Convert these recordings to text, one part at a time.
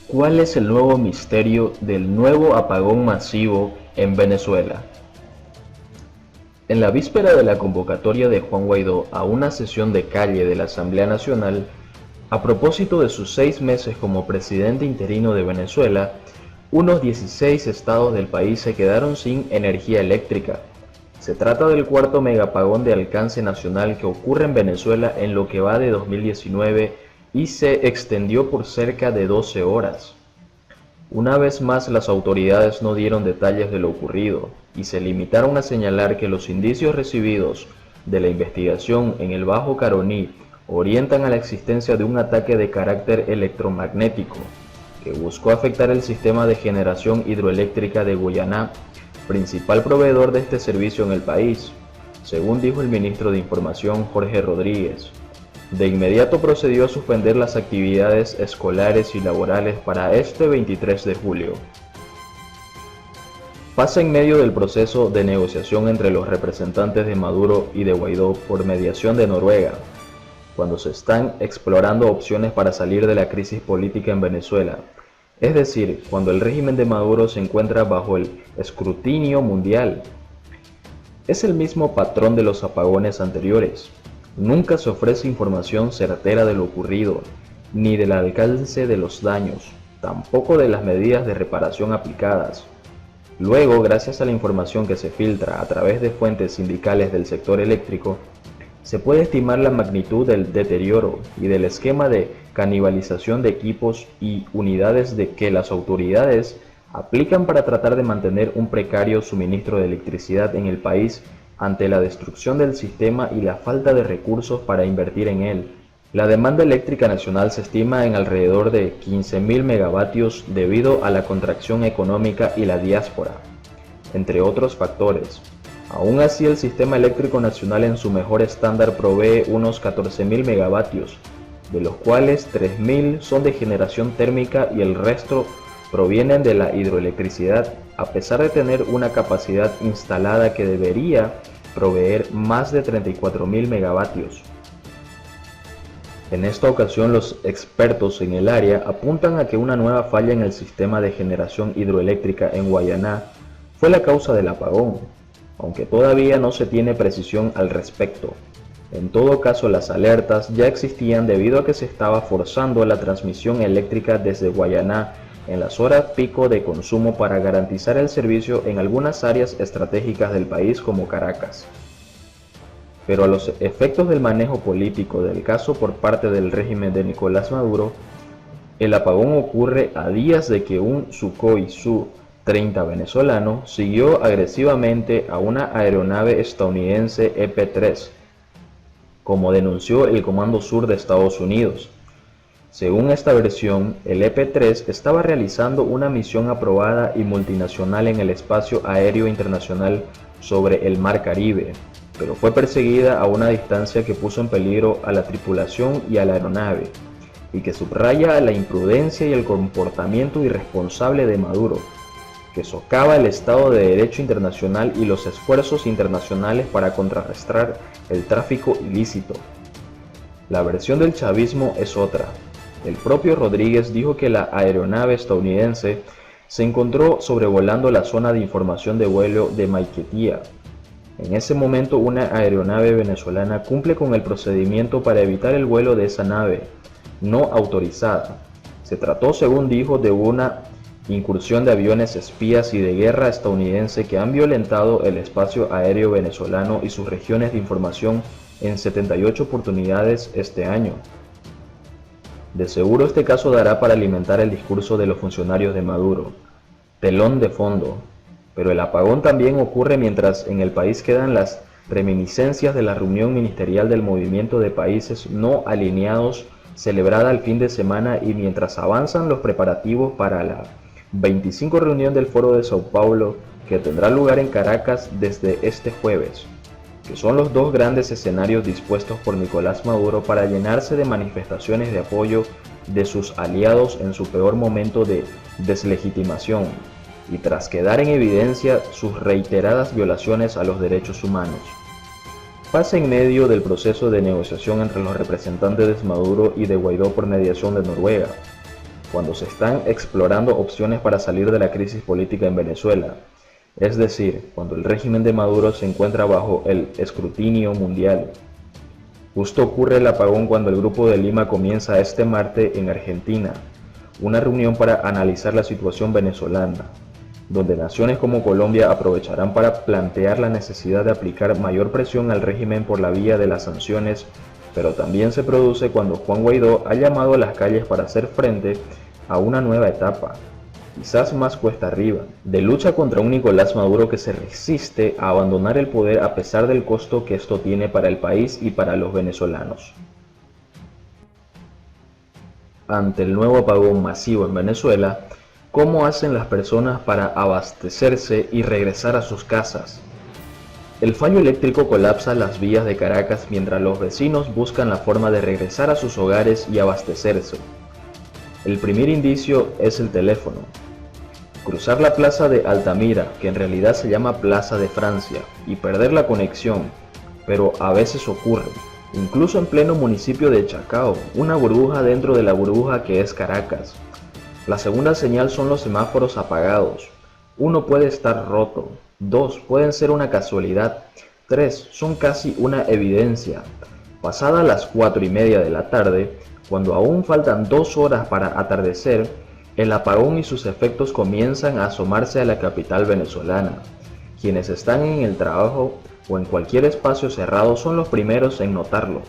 ¿Cuál es el nuevo misterio del nuevo apagón masivo en Venezuela? En la víspera de la convocatoria de Juan Guaidó a una sesión de calle de la Asamblea Nacional, a propósito de sus 6 meses como presidente interino de Venezuela, unos 16 estados del país se quedaron sin energía eléctrica. Se trata del cuarto megapagón de alcance nacional que ocurre en Venezuela en lo que va de 2019 y se extendió por cerca de 12 horas. Una vez más, las autoridades no dieron detalles de lo ocurrido y se limitaron a señalar que los indicios recibidos de la investigación en el Bajo Caroní orientan a la existencia de un ataque de carácter electromagnético que buscó afectar el sistema de generación hidroeléctrica de Guyana, principal proveedor de este servicio en el país, según dijo el ministro de Información Jorge Rodríguez. De inmediato procedió a suspender las actividades escolares y laborales para este 23 de julio. Pasa en medio del proceso de negociación entre los representantes de Maduro y de Guaidó por mediación de Noruega, cuando se están explorando opciones para salir de la crisis política en Venezuela, es decir, cuando el régimen de Maduro se encuentra bajo el escrutinio mundial. Es el mismo patrón de los apagones anteriores. Nunca se ofrece información certera de lo ocurrido, ni del alcance de los daños, tampoco de las medidas de reparación aplicadas. Luego, gracias a la información que se filtra a través de fuentes sindicales del sector eléctrico, se puede estimar la magnitud del deterioro y del esquema de canibalización de equipos y unidades de que las autoridades aplican para tratar de mantener un precario suministro de electricidad en el país ante la destrucción del sistema y la falta de recursos para invertir en él. La demanda eléctrica nacional se estima en alrededor de 15.000 megavatios debido a la contracción económica y la diáspora, entre otros factores. Aún así, el sistema eléctrico nacional en su mejor estándar provee unos 14.000 megavatios, de los cuales 3.000 son de generación térmica y el resto provienen de la hidroelectricidad, a pesar de tener una capacidad instalada que debería proveer más de 34.000 megavatios. En esta ocasión, los expertos en el área apuntan a que una nueva falla en el sistema de generación hidroeléctrica en Guayana fue la causa del apagón, aunque todavía no se tiene precisión al respecto. En todo caso, las alertas ya existían debido a que se estaba forzando la transmisión eléctrica desde Guayana en las horas pico de consumo para garantizar el servicio en algunas áreas estratégicas del país como Caracas. Pero a los efectos del manejo político del caso por parte del régimen de Nicolás Maduro, el apagón ocurre a días de que un Sukhoi Su-30 venezolano siguió agresivamente a una aeronave estadounidense EP-3, como denunció el Comando Sur de Estados Unidos. Según esta versión, el EP-3 estaba realizando una misión aprobada y multinacional en el espacio aéreo internacional sobre el Mar Caribe, pero fue perseguida a una distancia que puso en peligro a la tripulación y a la aeronave, y que subraya la imprudencia y el comportamiento irresponsable de Maduro, que socava el Estado de Derecho internacional y los esfuerzos internacionales para contrarrestar el tráfico ilícito. La versión del chavismo es otra. El propio Rodríguez dijo que la aeronave estadounidense se encontró sobrevolando la zona de información de vuelo de Maiquetía. En ese momento, una aeronave venezolana cumple con el procedimiento para evitar el vuelo de esa nave no autorizada. Se trató, según dijo, de una incursión de aviones espías y de guerra estadounidense que han violentado el espacio aéreo venezolano y sus regiones de información en 78 oportunidades este año. De seguro este caso dará para alimentar el discurso de los funcionarios de Maduro. Telón de fondo. Pero el apagón también ocurre mientras en el país quedan las reminiscencias de la reunión ministerial del Movimiento de Países No Alineados celebrada el fin de semana y mientras avanzan los preparativos para la 25 reunión del Foro de Sao Paulo que tendrá lugar en Caracas desde este jueves, que son los dos grandes escenarios dispuestos por Nicolás Maduro para llenarse de manifestaciones de apoyo de sus aliados en su peor momento de deslegitimación y tras quedar en evidencia sus reiteradas violaciones a los derechos humanos. Pasa en medio del proceso de negociación entre los representantes de Maduro y de Guaidó por mediación de Noruega. cuando se están explorando opciones para salir de la crisis política en Venezuela, es decir, cuando el régimen de Maduro se encuentra bajo el escrutinio mundial. Justo ocurre el apagón cuando el Grupo de Lima comienza este martes en Argentina, una reunión para analizar la situación venezolana, donde naciones como Colombia aprovecharán para plantear la necesidad de aplicar mayor presión al régimen por la vía de las sanciones, pero también se produce cuando Juan Guaidó ha llamado a las calles para hacer frente a una nueva etapa, quizás más cuesta arriba, de lucha contra un Nicolás Maduro que se resiste a abandonar el poder a pesar del costo que esto tiene para el país y para los venezolanos. Ante el nuevo apagón masivo en Venezuela, ¿cómo hacen las personas para abastecerse y regresar a sus casas? El fallo eléctrico colapsa las vías de Caracas mientras los vecinos buscan la forma de regresar a sus hogares y abastecerse. El primer indicio es el teléfono. Cruzar la plaza de Altamira, que en realidad se llama Plaza de Francia, y perder la conexión, pero a veces ocurre. Incluso en pleno municipio de Chacao, una burbuja dentro de la burbuja que es Caracas. La segunda señal son los semáforos apagados. 1 puede estar roto, 2 pueden ser una casualidad, 3 son casi una evidencia. Pasadas las 4:30 de la tarde, cuando aún faltan 2 horas para atardecer, el apagón y sus efectos comienzan a asomarse a la capital venezolana. Quienes están en el trabajo o en cualquier espacio cerrado son los primeros en notarlo.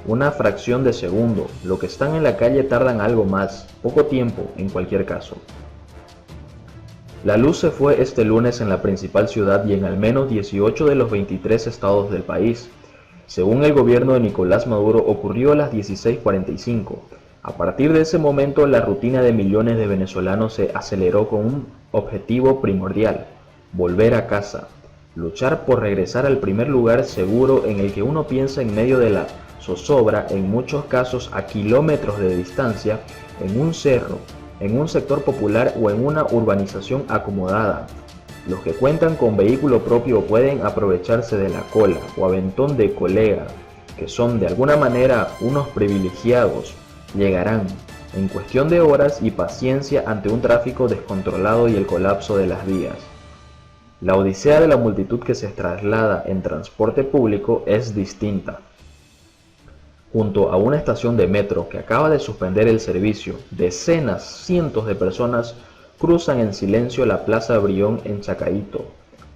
Una fracción de segundo, los que están en la calle tardan algo más, poco tiempo en cualquier caso. La luz se fue este lunes en la principal ciudad y en al menos 18 de los 23 estados del país. Según el gobierno de Nicolás Maduro, ocurrió a las 16:45. A partir de ese momento, la rutina de millones de venezolanos se aceleró con un objetivo primordial: volver a casa, luchar por regresar al primer lugar seguro en el que uno piensa en medio de la zozobra, en muchos casos a kilómetros de distancia, en un cerro, en un sector popular o en una urbanización acomodada. Los que cuentan con vehículo propio pueden aprovecharse de la cola o aventón de colega, que son de alguna manera unos privilegiados. Llegarán en cuestión de horas y paciencia ante un tráfico descontrolado y el colapso de las vías. La odisea de la multitud que se traslada en transporte público es distinta. Junto a una estación de metro que acaba de suspender el servicio, cientos de personas cruzan en silencio la Plaza Brión en Chacaíto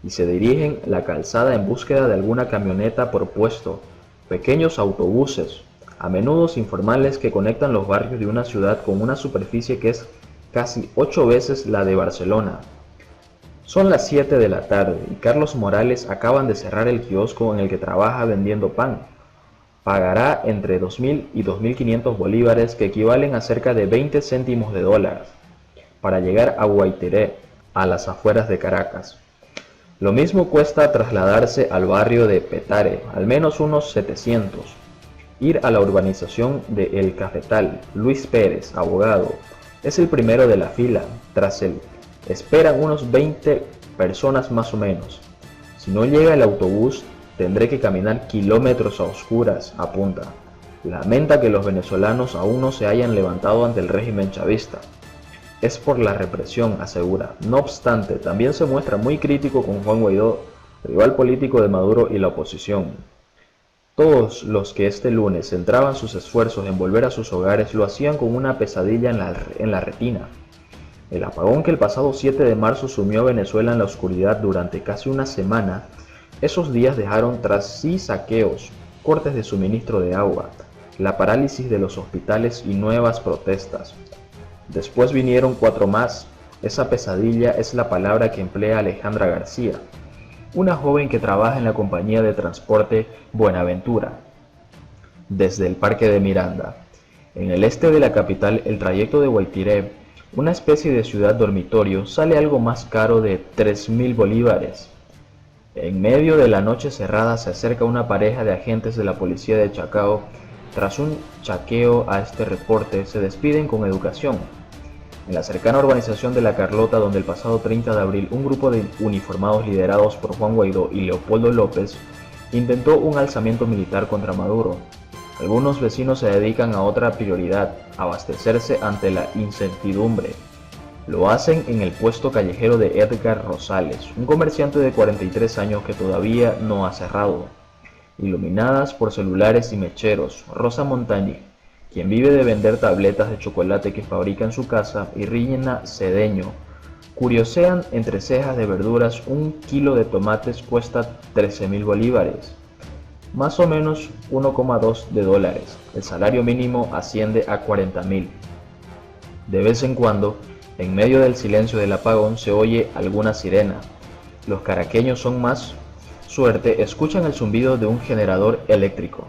y se dirigen la calzada en búsqueda de alguna camioneta por puesto, pequeños autobuses, a menudo informales que conectan los barrios de una ciudad con una superficie que es casi 8 veces la de Barcelona. Son las 7 de la tarde y Carlos Morales acaban de cerrar el kiosco en el que trabaja vendiendo pan. Pagará entre 2.000 y 2.500 bolívares, que equivalen a cerca de 20 céntimos de dólar, para llegar a Guaiteré, a las afueras de Caracas. Lo mismo cuesta trasladarse al barrio de Petare, al menos unos 700. Ir a la urbanización de El Cafetal. Luis Pérez, abogado, es el primero de la fila. Tras él esperan unos 20 personas más o menos. Si no llega el autobús, tendré que caminar kilómetros a oscuras, apunta. Lamenta que los venezolanos aún no se hayan levantado ante el régimen chavista. Es por la represión, asegura. No obstante, también se muestra muy crítico con Juan Guaidó, rival político de Maduro y la oposición. Todos los que este lunes centraban sus esfuerzos en volver a sus hogares lo hacían con una pesadilla en la retina. El apagón que el pasado 7 de marzo sumió a Venezuela en la oscuridad durante casi una semana. Esos días dejaron tras sí saqueos, cortes de suministro de agua, la parálisis de los hospitales y nuevas protestas. Después vinieron 4 más. Esa pesadilla es la palabra que emplea Alejandra García, una joven que trabaja en la compañía de transporte Buenaventura, desde el Parque de Miranda. En el este de la capital, el trayecto de Guaiteré, una especie de ciudad dormitorio, sale algo más caro de 3.000 bolívares. En medio de la noche cerrada se acerca una pareja de agentes de la policía de Chacao. Tras un chaqueo a este reporte, se despiden con educación. En la cercana urbanización de La Carlota, donde el pasado 30 de abril un grupo de uniformados liderados por Juan Guaidó y Leopoldo López intentó un alzamiento militar contra Maduro. Algunos vecinos se dedican a otra prioridad, abastecerse ante la incertidumbre. Lo hacen en el puesto callejero de Edgar Rosales, un comerciante de 43 años que todavía no ha cerrado. Iluminadas por celulares y mecheros, Rosa Montañi, quien vive de vender tabletas de chocolate que fabrica en su casa, y Rina Cedeño, curiosean entre cejas de verduras. Un kilo de tomates cuesta 13.000 bolívares, más o menos 1,2 de dólares. El salario mínimo asciende a 40.000. De vez en cuando, en medio del silencio del apagón, se oye alguna sirena. Los caraqueños, son más suerte, escuchan el zumbido de un generador eléctrico.